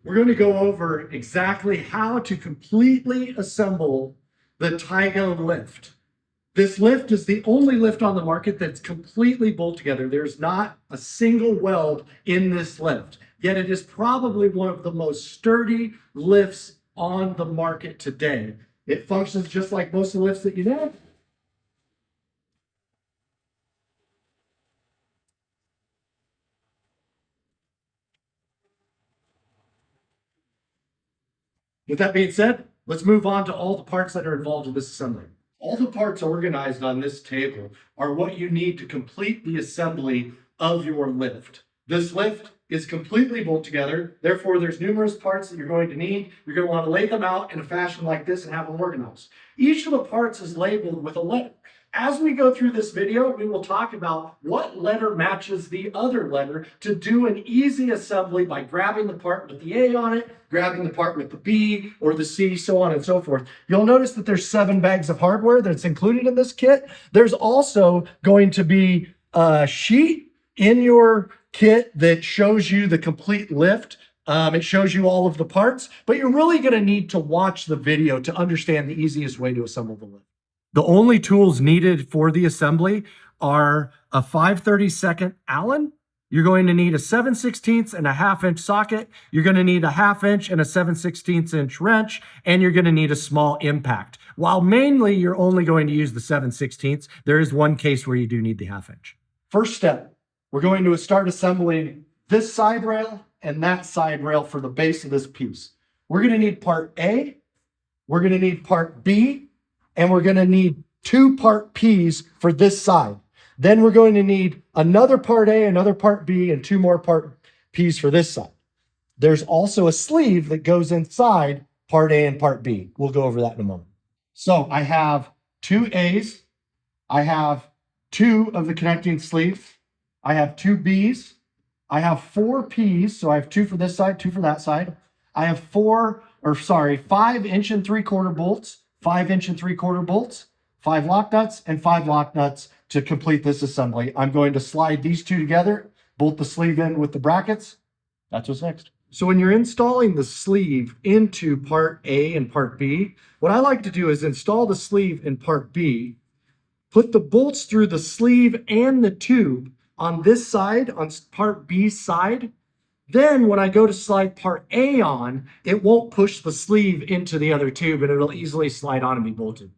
we're going to go over exactly how to completely assemble the Toigo lift. This lift is the only lift on the market that's completely bolt together. There's not a single weld in this lift, yet it is probably one of the most sturdy lifts on the market today. It functions just like most of the lifts that you know. With that being said, let's move on to all the parts that are involved in this assembly. All the parts organized on this table are what you need to complete the assembly of your lift. This lift is completely bolt together, therefore there's numerous parts that you're going to need. You're going to want to lay them out in a fashion like this and have them organized. Each of the parts is labeled with a letter. As we go through this video, we will talk about what letter matches the other letter to do an easy assembly by grabbing the part with the A on it, grabbing the part with the B or the C, so on and so forth. You'll notice that there's 7 bags of hardware that's included in this kit. There's also going to be a sheet in your kit that shows you the complete lift. It shows you all of the parts, but you're really going to need to watch the video to understand the easiest way to assemble the lift. The only tools needed for the assembly are a 5/32 Allen. You're going to need a 7/16 and a 1/2 inch socket. You're going to need a 1/2 inch and a 7/16 inch wrench, and you're going to need a small impact. While mainly you're only going to use the 7/16, there is one case where you do need the 1/2 inch. First step, we're going to start assembling this side rail and that side rail for the base of this piece. We're going to need part A, we're going to need part B, and we're going to need 2 part P's for this side. Then we're going to need another part A, another part B, and 2 more part P's for this side. There's also a sleeve that goes inside part A and part B. We'll go over that in a moment. So I have 2 A's. I have 2 of the connecting sleeves. I have 2 B's. I have 4 P's. So I have 2 for this side, 2 for that side. I have 5 inch and 3/4 bolts, 5 inch and 3/4 bolts, 5 lock nuts, and 5 lock nuts to complete this assembly. I'm going to slide these 2 together, bolt the sleeve in with the brackets. That's what's next. So when you're installing the sleeve into part A and part B, what I like to do is install the sleeve in part B, put the bolts through the sleeve and the tube on this side, on part B's side. Then when I go to slide part A on, it won't push the sleeve into the other tube and it'll easily slide on and be bolted.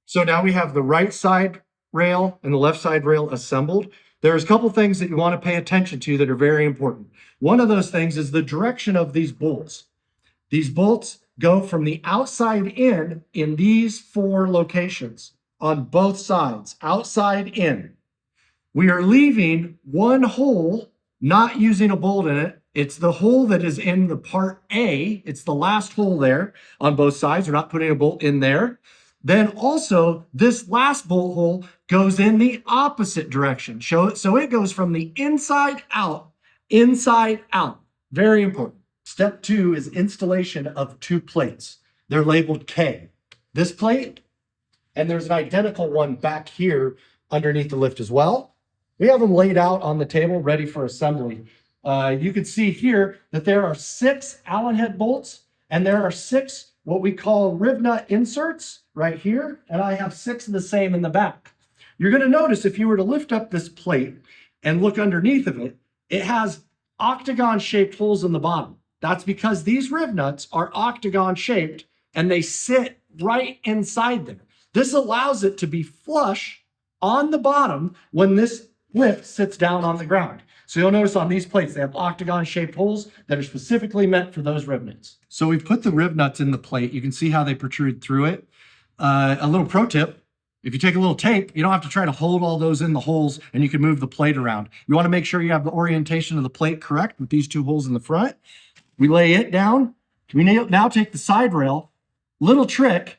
So now we have the right side rail and the left side rail assembled. There's a couple things that you want to pay attention to that are very important. One of those things is the direction of these bolts. These bolts go from the outside in these 4 locations on both sides, outside in. We are leaving one hole, not using a bolt in it. It's the hole that is in the part A. It's the last hole there on both sides. We're not putting a bolt in there. Then also this last bolt hole goes in the opposite direction. So it goes from the inside out, inside out. Very important. Step 2 is installation of 2 plates. They're labeled K. This plate, and there's an identical one back here underneath the lift as well. We have them laid out on the table ready for assembly. You can see here that there are 6 Allen head bolts and there are 6 what we call rib nut inserts right here, and I have 6 of the same in the back. You're going to notice if you were to lift up this plate and look underneath of it, it has octagon shaped holes in the bottom. That's because these rib nuts are octagon shaped and they sit right inside there. This allows it to be flush on the bottom when this lift sits down on the ground. So you'll notice on these plates, they have octagon shaped holes that are specifically meant for those rib nuts. So we've put the rib nuts in the plate. You can see how they protrude through it. A little pro tip, if you take a little tape, you don't have to try to hold all those in the holes and you can move the plate around. You want to make sure you have the orientation of the plate correct with these 2 holes in the front. We lay it down. We now take the side rail. Little trick.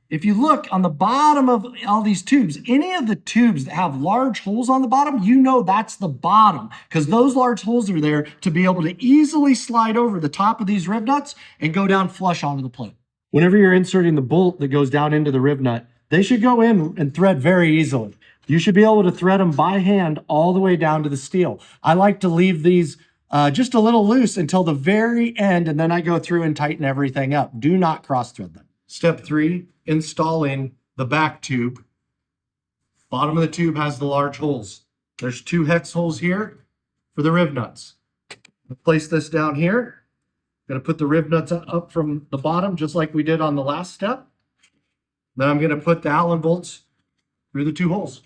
If you look on the bottom of all these tubes, any of the tubes that have large holes on the bottom, you know that's the bottom because those large holes are there to be able to easily slide over the top of these rib nuts and go down flush onto the plate. Whenever you're inserting the bolt that goes down into the rib nut, they should go in and thread very easily. You should be able to thread them by hand all the way down to the steel. I like to leave these just a little loose until the very end, and then I go through and tighten everything up. Do not cross thread them. Step 3, installing the back tube. Bottom of the tube has the large holes. There's 2 hex holes here for the rib nuts. Place this down here. I'm going to put the rib nuts up from the bottom, just like we did on the last step. Then I'm going to put the Allen bolts through the 2 holes.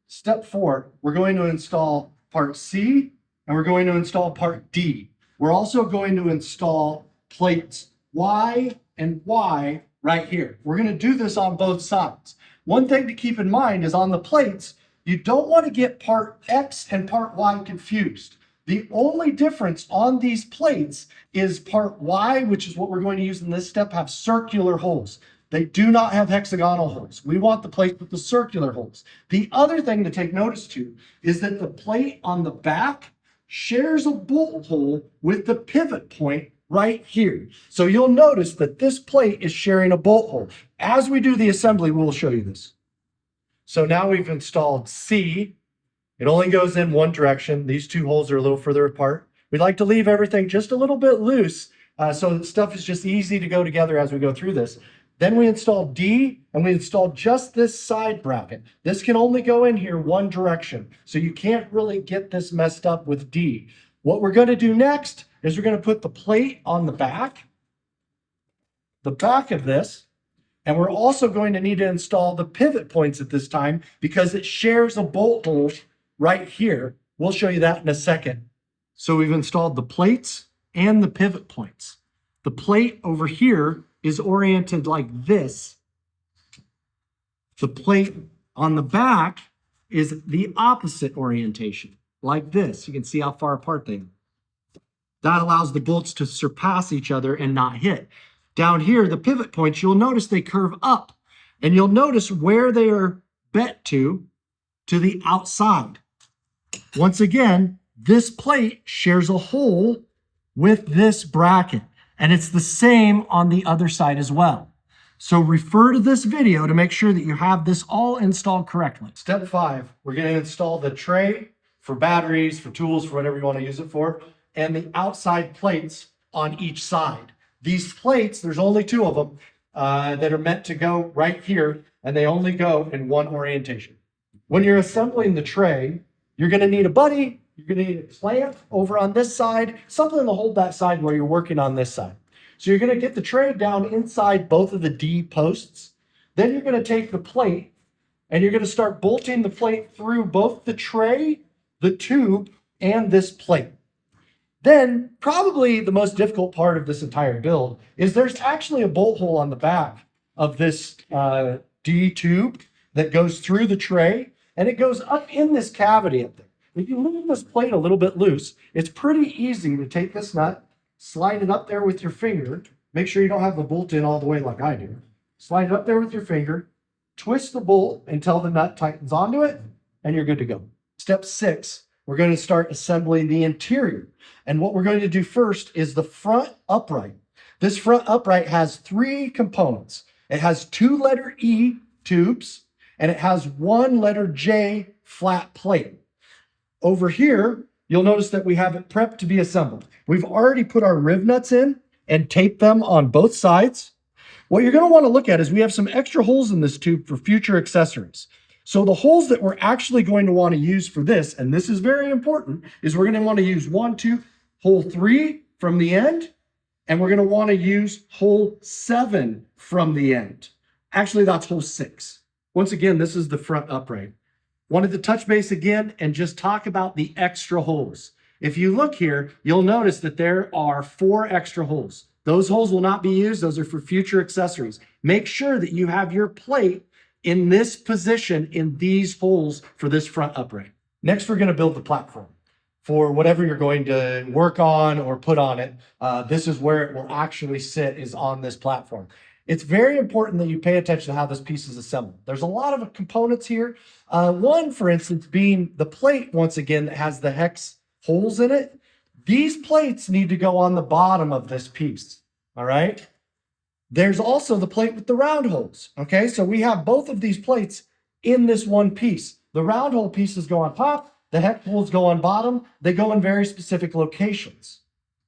Step 4, we're going to install part C and we're going to install part D. We're also going to install plates Y and Y right here. We're going to do this on both sides. One thing to keep in mind is on the plates, you don't want to get part X and part Y confused. The only difference on these plates is part Y, which is what we're going to use in this step, have circular holes. They do not have hexagonal holes. We want the plate with the circular holes. The other thing to take notice to is that the plate on the back shares a bolt hole with the pivot point right here. So you'll notice that this plate is sharing a bolt hole. As we do the assembly, we'll show you this. So now we've installed C. It only goes in one direction. These 2 holes are a little further apart. We like to leave everything just a little bit loose so the stuff is just easy to go together as we go through this. Then we install D, and we install just this side bracket. This can only go in here one direction, so you can't really get this messed up with D. What we're going to do next is we're going to put the plate on the back of this, and we're also going to need to install the pivot points at this time because it shares a bolt hole right here. We'll show you that in a second. So we've installed the plates and the pivot points. The plate over here is oriented like this. The plate on the back is the opposite orientation, like this. You can see how far apart they are. That allows the bolts to surpass each other and not hit. Down here, the pivot points, you'll notice they curve up, and you'll notice where they are bent to the outside. Once again, this plate shares a hole with this bracket, and it's the same on the other side as well. So refer to this video to make sure that you have this all installed correctly. Step 5, we're going to install the tray for batteries, for tools, for whatever you want to use it for, and the outside plates on each side. These plates, there's only 2 of them that are meant to go right here, and they only go in one orientation. When you're assembling the tray, you're going to need a buddy. You're going to need a clamp over on this side, something to hold that side while you're working on this side. So you're going to get the tray down inside both of the D posts. Then you're going to take the plate and you're going to start bolting the plate through both the tray, the tube, and this plate. Then probably the most difficult part of this entire build is there's actually a bolt hole on the back of this D tube that goes through the tray, and it goes up in this cavity up there. If you leave this plate a little bit loose, it's pretty easy to take this nut, slide it up there with your finger. Make sure you don't have the bolt in all the way like I do. Slide it up there with your finger, twist the bolt until the nut tightens onto it, and you're good to go. Step 6, we're going to start assembling the interior. And what we're going to do first is the front upright. This front upright has 3 components. It has 2 letter E tubes, and it has 1 letter J flat plate. Over here, you'll notice that we have it prepped to be assembled. We've already put our rib nuts in and taped them on both sides. What you're going to want to look at is we have some extra holes in this tube for future accessories. So the holes that we're actually going to want to use for this, and this is very important, is we're going to want to use 1, 2, hole 3 from the end, and we're going to want to use hole 7 from the end. Actually, that's hole 6. Once again, this is the front upright. Wanted to touch base again and just talk about the extra holes. If you look here, you'll notice that there are 4 extra holes. Those holes will not be used. Those are for future accessories. Make sure that you have your plate in this position in these holes for this front upright. Next, we're going to build the platform. For whatever you're going to work on or put on it, this is where it will actually sit, is on this platform. It's very important that you pay attention to how this piece is assembled. There's a lot of components here. One, for instance, being the plate, once again, that has the hex holes in it. These plates need to go on the bottom of this piece, all right? There's also the plate with the round holes, okay? So we have both of these plates in this one piece. The round hole pieces go on top. The hex holes go on bottom. They go in very specific locations.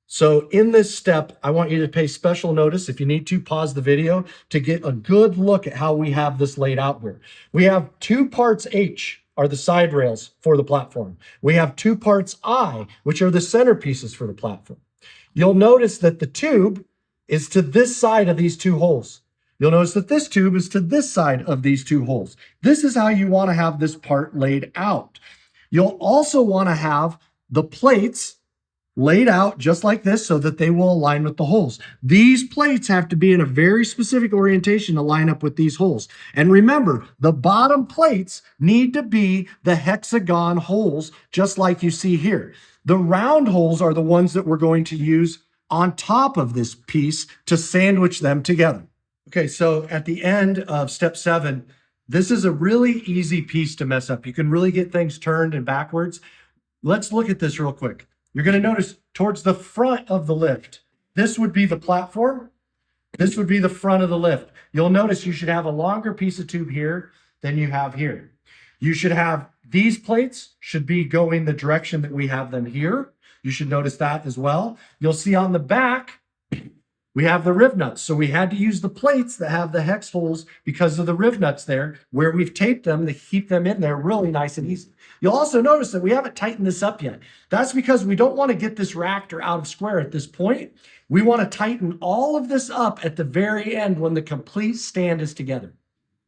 So in this step, I want you to pay special notice. If you need to, pause the video to get a good look at how we have this laid out here. We have 2 parts H are the side rails for the platform. We have 2 parts I, which are the centerpieces for the platform. You'll notice that the tube is to this side of these 2 holes. You'll notice that this tube is to this side of these 2 holes. This is how you want to have this part laid out. You'll also want to have the plates laid out just like this so that they will align with the holes. These plates have to be in a very specific orientation to line up with these holes. And remember, the bottom plates need to be the hexagon holes, just like you see here. The round holes are the ones that we're going to use on top of this piece to sandwich them together. Okay, so at the end of step 7, this is a really easy piece to mess up. You can really get things turned and backwards. Let's look at this real quick. You're going to notice towards the front of the lift, this would be the platform. This would be the front of the lift. You'll notice you should have a longer piece of tube here than you have here. You should have these plates should be going the direction that we have them here. You should notice that as well. You'll see on the back, we have the riv nuts. So we had to use the plates that have the hex holes because of the riv nuts there, where we've taped them to keep them in there really nice and easy. You'll also notice that we haven't tightened this up yet. That's because we don't want to get this reactor out of square at this point. We want to tighten all of this up at the very end when the complete stand is together.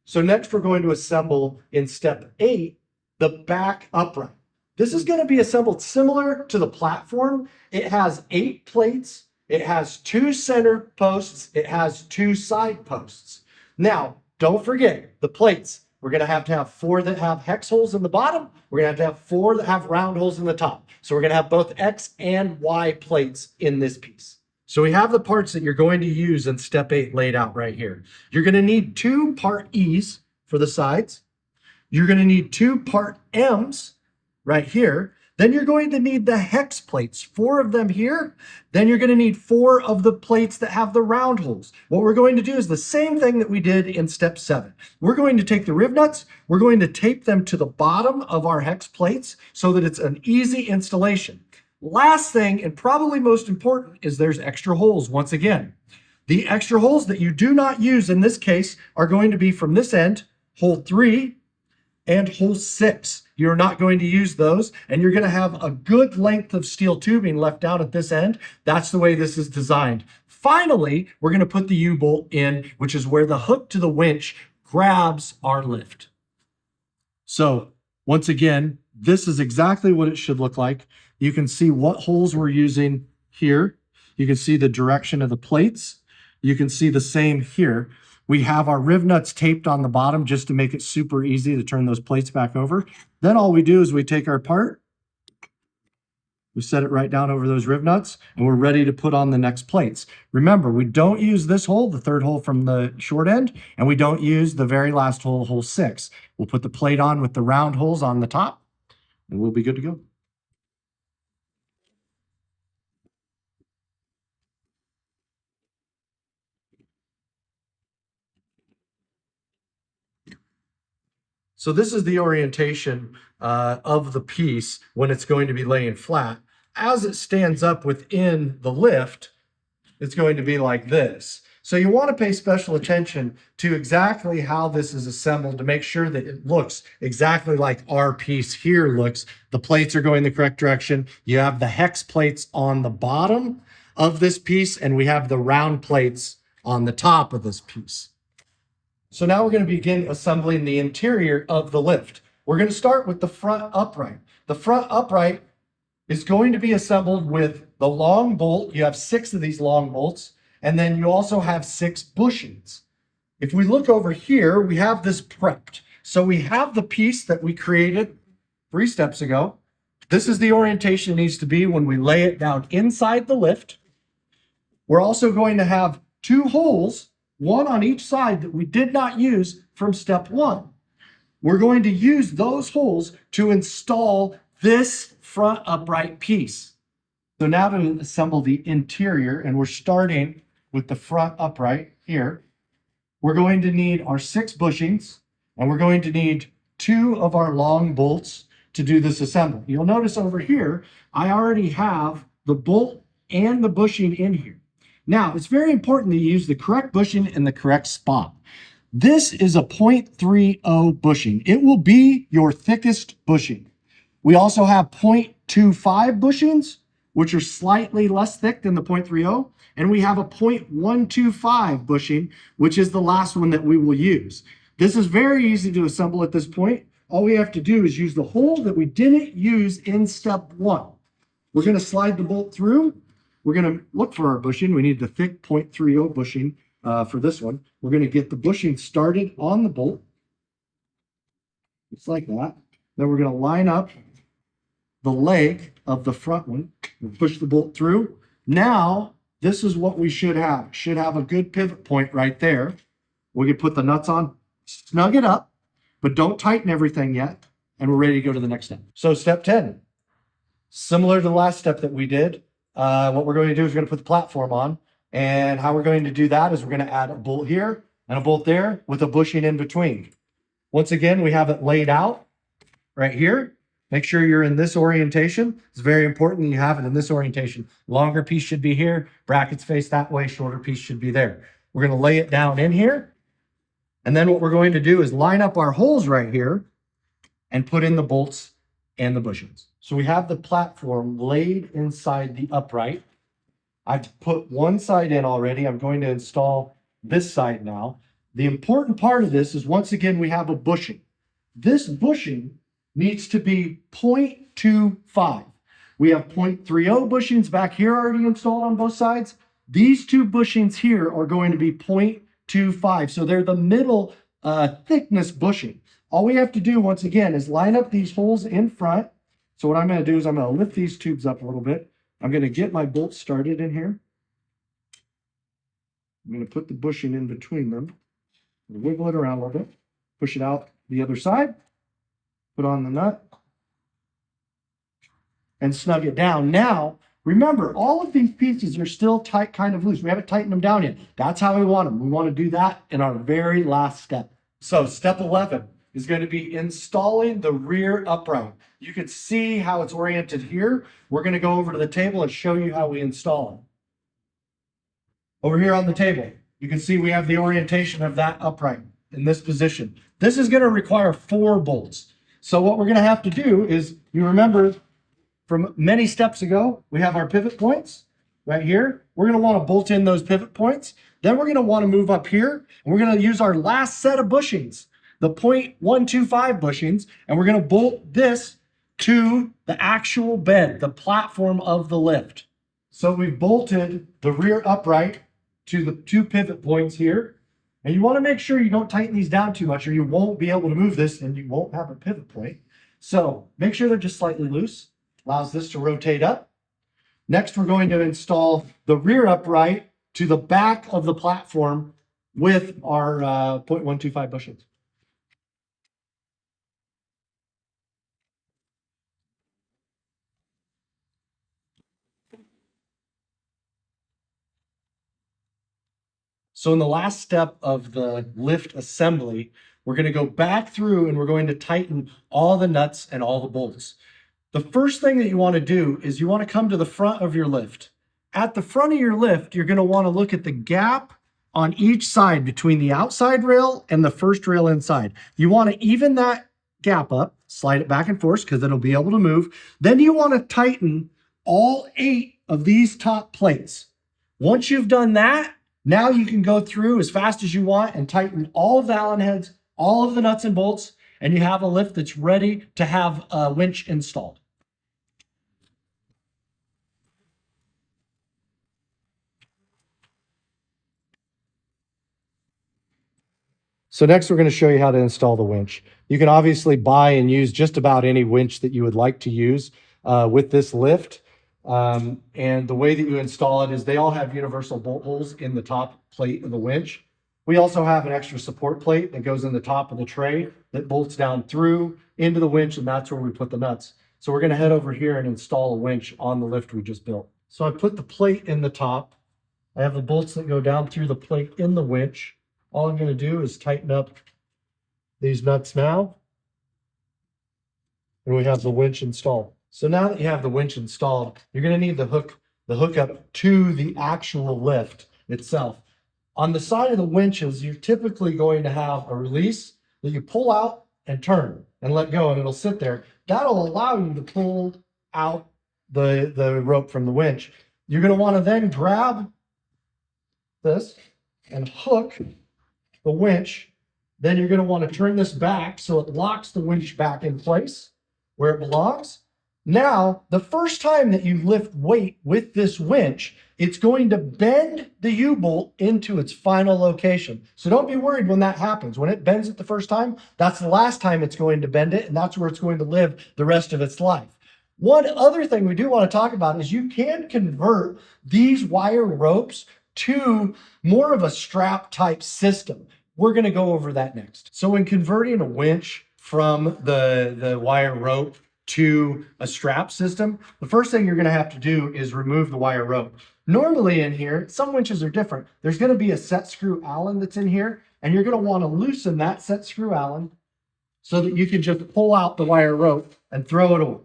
So next we're going to assemble in step 8, the back upright. This is going to be assembled similar to the platform. It has 8 plates. It has 2 center posts. It has 2 side posts. Now, don't forget the plates. We're going to have 4 that have hex holes in the bottom. We're going to have 4 that have round holes in the top. So we're going to have both X and Y plates in this piece. So we have the parts that you're going to use in step 8 laid out right here. You're going to need 2 part E's for the sides. You're going to need 2 part M's right here. Then you're going to need the hex plates, 4 of them here. Then you're going to need 4 of the plates that have the round holes. What we're going to do is the same thing that we did in step 7. We're going to take the riv nuts, we're going to tape them to the bottom of our hex plates so that it's an easy installation. Last thing, and probably most important, is there's extra holes once again. The extra holes that you do not use in this case are going to be from this end, hole 3, and hole 6. You're not going to use those, and you're going to have a good length of steel tubing left out at this end. That's the way this is designed. Finally, we're going to put the U-bolt in, which is where the hook to the winch grabs our lift. So once again, this is exactly what it should look like. You can see what holes we're using here. You can see the direction of the plates. You can see the same here. We have our riv nuts taped on the bottom just to make it super easy to turn those plates back over. Then all we do is we take our part, we set it right down over those riv nuts, and we're ready to put on the next plates. Remember, we don't use this hole, the 3rd hole from the short end, and we don't use the very last hole, hole 6. We'll put the plate on with the round holes on the top, and we'll be good to go. So this is the orientation of the piece when it's going to be laying flat. As it stands up within the lift, it's going to be like this. So you want to pay special attention to exactly how this is assembled to make sure that it looks exactly like our piece here looks. The plates are going the correct direction. You have the hex plates on the bottom of this piece, and we have the round plates on the top of this piece. So now we're going to begin assembling the interior of the lift. We're going to start with the front upright. The front upright is going to be assembled with the long bolt. You have 6 of these long bolts, and then you also have 6 bushings. If we look over here, we have this prepped. So we have the piece that we created 3 steps ago. This is the orientation it needs to be when we lay it down inside the lift. We're also going to have 2 holes, 1 on each side that we did not use from step 1. We're going to use those holes to install this front upright piece. So now to assemble the interior, and we're starting with the front upright here. We're going to need our 6 bushings, and we're going to need 2 of our long bolts. to do this assembly. You'll notice over here, I already have the bolt and the bushing in here. Now, it's very important that you use the correct bushing in the correct spot. This is a 0.30 bushing. It will be your thickest bushing. We also have 0.25 bushings, which are slightly less thick than the 0.30, and we have a 0.125 bushing, which is the last one that we will use. This is very easy to assemble at this point. All we have to do is use the hole that we didn't use in step 1. We're going to slide the bolt through. We're going to look for our bushing. We need the thick 0.30 bushing for this one. We're going to get the bushing started on the bolt, just like that. Then we're going to line up the leg of the front one and push the bolt through. Now, this is what we should have. Should have a good pivot point right there. We can put the nuts on, snug it up, but don't tighten everything yet. And we're ready to go to the next step. So step 10, similar to the last step that we did, what we're going to do is we're going to put the platform on. And how we're going to do that is we're going to add a bolt here and a bolt there with a bushing in between. Once again, we have it laid out right here. Make sure you're in this orientation. It's very important that you have it in this orientation. Longer piece should be here. Brackets face that way. Shorter piece should be there. We're going to lay it down in here. And then what we're going to do is line up our holes right here and put in the bolts and the bushings. So we have the platform laid inside the upright. I've put one side in already. I'm going to install this side now. The important part of this is, once again, we have a bushing. This bushing needs to be 0.25. We have 0.30 bushings back here already installed on both sides. These two bushings here are going to be 0.25. So they're the middle thickness bushing. All we have to do, once again, is line up these holes in front. So what I'm going to do is I'm going to lift these tubes up a little bit. I'm going to get my bolts started in here. I'm going to put the bushing in between them. Wiggle it around a little bit. Push it out the other side. Put on the nut. And snug it down. Now, remember, all of these pieces are still tight, kind of loose. We haven't tightened them down yet. That's how we want them. We want to do that in our very last step. So step 11 is going to be installing the rear upright. You can see how it's oriented here. We're going to go over to the table and show you how we install it. Over here on the table, you can see we have the orientation of that upright in this position. This is going to require 4 bolts. So what we're going to have to do is, you remember from many steps ago, we have our pivot points right here. We're going to want to bolt in those pivot points. Then we're going to want to move up here, and we're going to use our last set of bushings, the 0.125 bushings, and we're going to bolt this to the actual bed, the platform of the lift. So we've bolted the rear upright to the 2 pivot points here. And you want to make sure you don't tighten these down too much, or you won't be able to move this and you won't have a pivot point. So make sure they're just slightly loose. Allows this to rotate up. Next, we're going to install the rear upright to the back of the platform with our 0.125 bushings. So in the last step of the lift assembly, we're going to go back through and we're going to tighten all the nuts and all the bolts. The first thing that you want to do is you want to come to the front of your lift. At the front of your lift, you're going to want to look at the gap on each side between the outside rail and the first rail inside. You want to even that gap up, slide it back and forth because it'll be able to move. Then you want to tighten all 8 of these top plates. Once you've done that, now you can go through as fast as you want and tighten all of the Allen heads, all of the nuts and bolts, and you have a lift that's ready to have a winch installed. So next we're going to show you how to install the winch. You can obviously buy and use just about any winch that you would like to use with this lift. And the way that you install it is they all have universal bolt holes in the top plate of the winch. We also have an extra support plate that goes in the top of the tray that bolts down through into the winch, and that's where we put the nuts. So we're going to head over here and install a winch on the lift we just built. So I put the plate in the top. I have the bolts that go down through the plate in the winch. All I'm going to do is tighten up these nuts now. and we have the winch installed. So now that you have the winch installed, you're going to need the hookup to the actual lift itself. On the side of the winches, you're typically going to have a release that you pull out and turn and let go, and it'll sit there. That'll allow you to pull out the rope from the winch. You're going to want to then grab this and hook the winch. Then you're going to want to turn this back so it locks the winch back in place where it belongs. Now, the first time that you lift weight with this winch, it's going to bend the U-bolt into its final location. So don't be worried when that happens. When it bends it the first time, that's the last time it's going to bend it, and that's where it's going to live the rest of its life. One other thing we do want to talk about is you can convert these wire ropes to more of a strap type system. We're going to go over that next. So when converting a winch from the wire rope to a strap system, the first thing you're going to have to do is remove the wire rope. Normally in here, some winches are different. There's going to be a set screw Allen that's in here, and you're going to want to loosen that set screw Allen so that you can just pull out the wire rope and throw it away.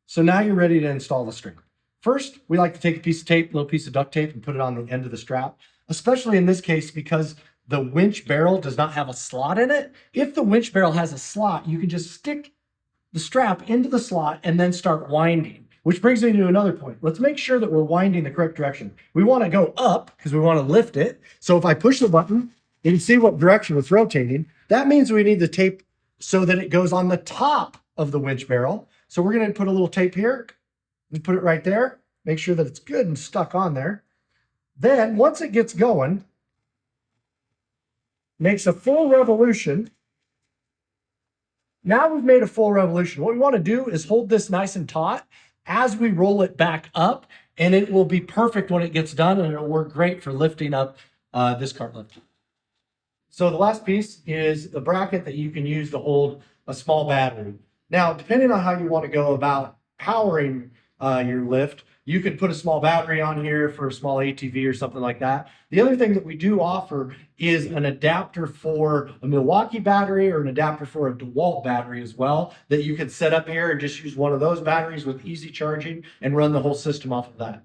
So now you're ready to install the string. First, we like to take a piece of tape, a little piece of duct tape, and put it on the end of the strap, especially in this case because the winch barrel does not have a slot in it. If the winch barrel has a slot, you can just stick the strap into the slot and then start winding, which brings me to another point. Let's make sure that we're winding the correct direction. We want to go up because we want to lift it. So if I push the button, you can see what direction it's rotating. That means we need the tape so that it goes on the top of the winch barrel. So we're going to put a little tape here and put it right there. Make sure that it's good and stuck on there. Then once it gets going, makes a full revolution. Now we've made a full revolution. What we want to do is hold this nice and taut as we roll it back up, and it will be perfect when it gets done, and it'll work great for lifting up this cart lift. So the last piece is the bracket that you can use to hold a small battery. Now, depending on how you want to go about powering your lift, you could put a small battery on here for a small ATV or something like that. The other thing that we do offer is an adapter for a Milwaukee battery or an adapter for a DeWalt battery as well that you can set up here and just use one of those batteries with easy charging and run the whole system off of that.